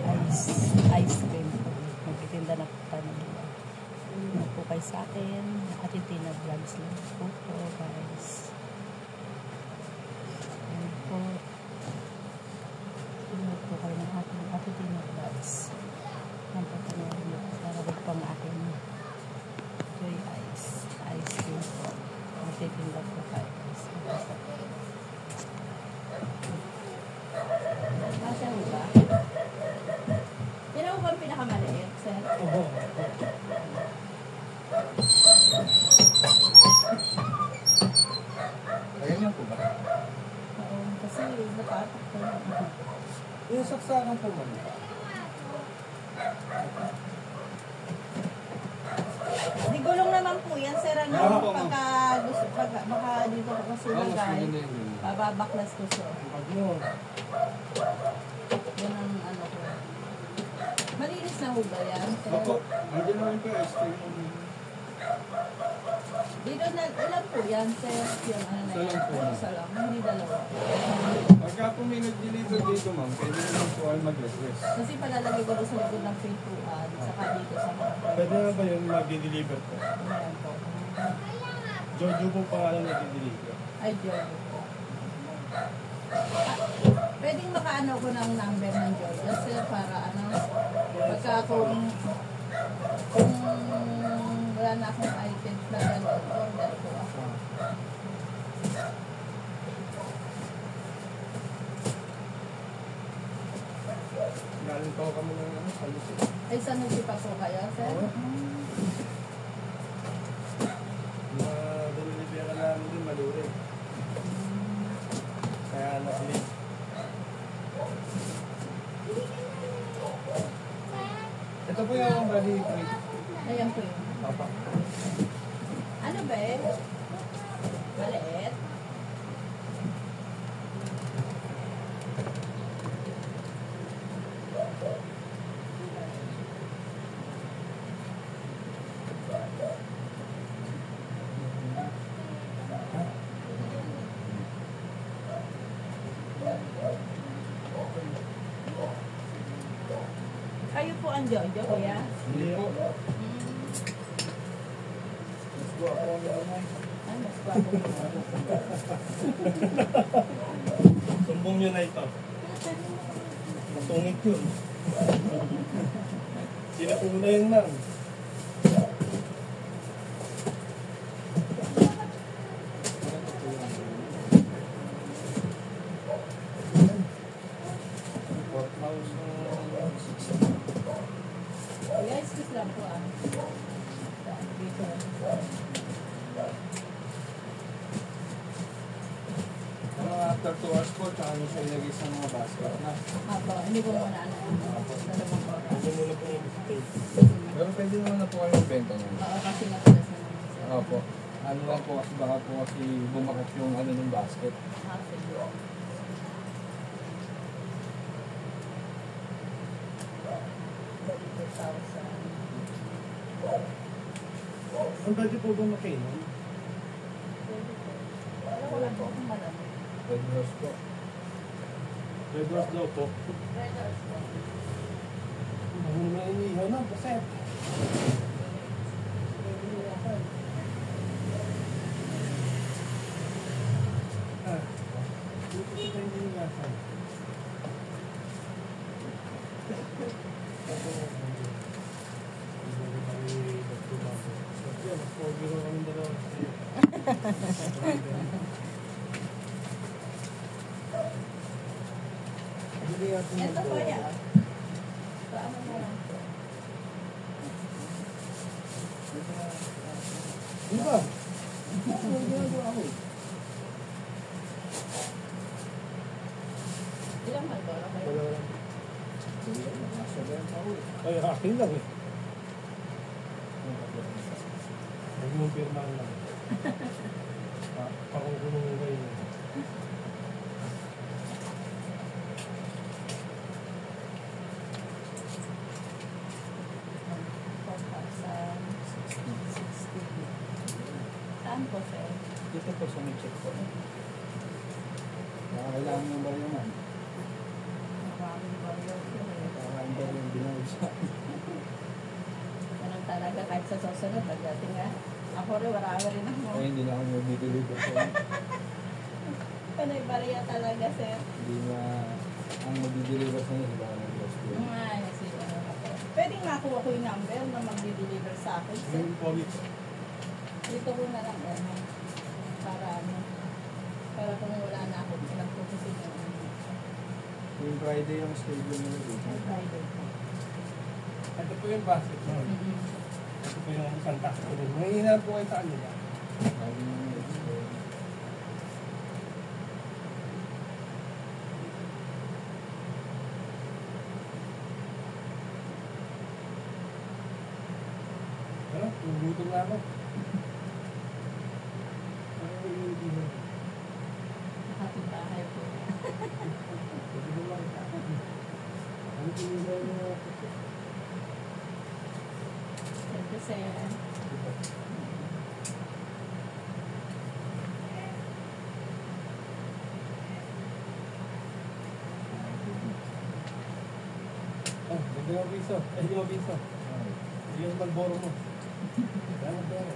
ice cream po. Magtitinda na po tayo ng iba. Ano po kayo sa akin? Atitina vlogs lang po po guys. Ano po. Ano po kayo ng ating Atitina vlogs. Ang patanong nyo po para rin pang aking Joy ice cream po. Magtitinda po kayo guys. Masya mo ba? Yan ako ba ang pinakamaliit, sir? Oo. Ayan yan po ba? Oo, kasi nakatak ko na. Yung saksakan po man. Di gulong naman po yan, sir. Ano, Oo, pagka gusto, baka dito ko kasi lagay, babaklas ko siya. Yun. Yan ang ano ko. Malinis na ho ba yan, sir? Opo. Hindi naman po ice cream. Dito na, ilan po yan, sir? Yung ano na yan? Isa lang po. Isa lang, hindi dalawa. Pagka po may nag-deliver dito ma'am, pwede naman po ay mag-request. Kasi palalagay ko doon sa likod ng pintuan, saka dito sa mga. Pwede na ba yung mag-deliver po? Ayan po. Jojo po pangalan nag-deliver. Ay, Joy po. Pwedeng makaano ko ng number ng Joy. Kasi para ano, pagka kung wala na akong items na gano'n, order ko ako. Galing po kami ng ano, salusi. Ay, sanusi pa po kayo, sir? Oo. Dinilibera namin din maluri. Kaya nakilig. Ito po yung bali free. Ayan po yun. Papa. Ano ba eh? Maliit? Kayo po ang Jojo, kuya? Hindi po. Mas guwapo ang naman. Ay, mas gwapo mo. Sumbong nyo na ito. Masungit yun. Sino po na yun ma'am? Kuya, excuse lang po ah. Dito. Mga after 2 hours po, tsaka nyo siya ilagay sa mga basket na. Apo, hindi ko muna ano. Dalawang oras. Pwede muna po mag-stay. Pero pwede naman na po kayo magbenta nyo. Oo, kasi napalas na naman siya. Opo. Ano lang po kasi baka po kasi bumakot yung ano ng basket. Ah, sige. Ang pwede po ba makainom? Alam ko lang po kung malamig. Red Rose po. Red Rose daw po. Red Horse po. Ano may inihaw na, paset. Dito sa tayo niligasan. Ito po yan. Paano mo lang po? Di ba? Ginagawa ako. Ilang man doon? Okay. Wala lang. Ay, akin lang eh. Huwag mong pirmahan lang. Pakukulong mo kayo. Saan po, sir? Dito po sa may check po. Kailangan ng baryo man. Maraming baryo po eh. Para hindi tinawag sa akin. Ganun talaga, kahit sa susunod, pagdating nga. Ako rin, wala rin ako. Kaya hindi na ako mag-deliver sa inyo. Panay-bariya talaga, sir. Hindi na ang mag-deliver sa inyo, baka nag-lost ko. Ay, sige, ano ako. Pwedeng makuha ko yung number na mag-deliver sa akin, sir. Dito ko na lang, para ano. Para kung wala na ako, pinagpupusin yung ano. Yung Friday yung schedule nila dito. Ay, Friday po. Ito po yung basket mo. Ito po yung Santa. Mahihina po kayo sa kanila. Lagi nyo na Ano? Tugutom na ako. Ano yung hindi mo? Nakapit-bahay po. Pwede mo lang ito. Ano pinigay mo? Ito, sir. Oh, hindi mo piso. Ay, hindi mo piso. Hindi yung Malboro mo. Kaya Malboro.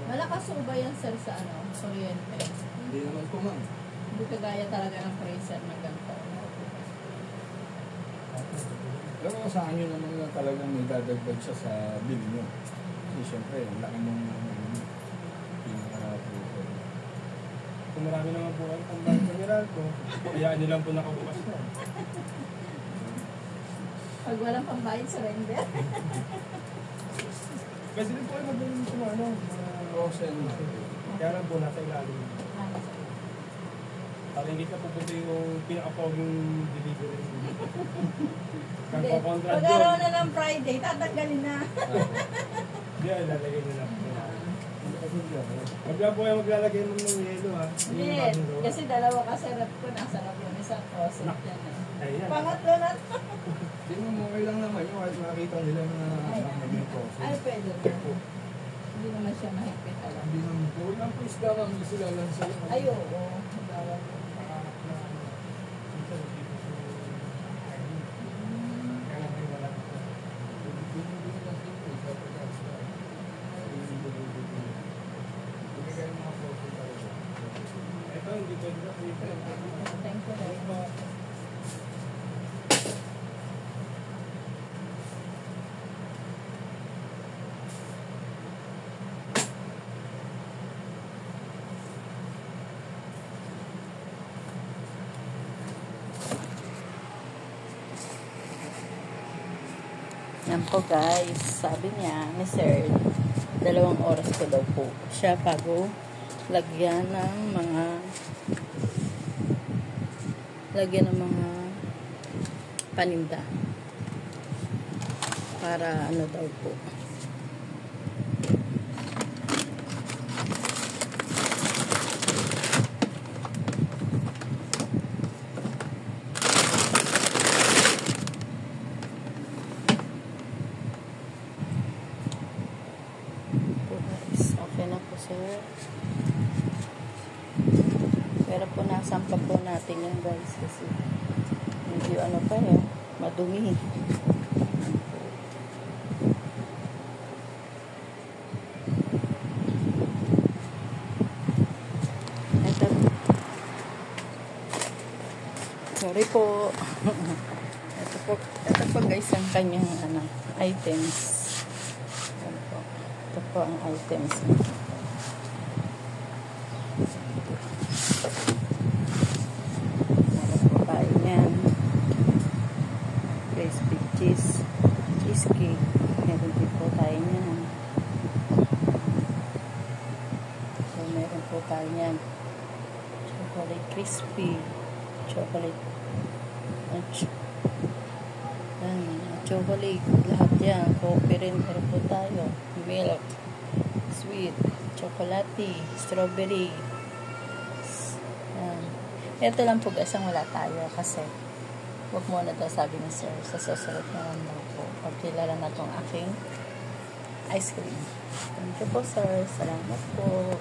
Malakas po ba yan, sir, sa ano, kuryente? Hindi naman po, ma'am. Hindi kagaya talaga ng freezer na ganito. Pero sa inyo naman na talagang may dadagdag siya sa bill nyo. Kasi syempre, ang laki mong pinaka-freezer. Kung marami naman po ang pambayad sa Meralco, kaya nyo lang po nakabukas na. Pag walang pambayad, surrender. Kasi din po ay magaling sa ano. Frozen. Kaya lang po nasa ilalim. Para hindi ka pupunta yung pinaka-poging delivery. Hindi. Pagpakontrad doon. Pag-araw na ng Friday, tatanggalin na. Hindi, lalagay nyo lang. Huwag lang po kayo maglalagay ng yelo ha. Hindi. Kasi dalawa kasi rep ko, nasa rep yung isa frozen yan eh. Ayan. Pangatlo na. Tingnan mo, okay lang naman yun kahit makita nila na naging frozen. Ay, pwede na. Hindi naman siya mahigpit alam. Hindi naman po. Walang po isda ma'am, hindi sila lang sa'yo. Ay, oo. Bawal. Ito, hindi pwede na dito. Thank you very much. Yan po guys, sabi niya ni Sir, 2 oras ko daw po siya bago lagyan ng mga paninda para ano daw po. Okay na po, sir. Pero po nasampa po natin yan guys kasi medyo ano pa madumi. Ito. Sorry po. Ito po guys ang kanyang items. Ito po ang items. Meron po tayo yan. Crispy cheese. Cheesecake. Meron din po tayo yan. So, meron po tayo yan. Chocolate crispy. Chocolate. Chocolate. Lahat yan. Coffee rin. Meron po tayo. Milk. Sweet. Chocolatey. Strawberry. Ito lang po guys ang wala tayo kasi huwag muna daw sabi ni sir sa susunod na lang daw po pagkilala na itong aking ice cream. Thank you po, sir. Salamat po.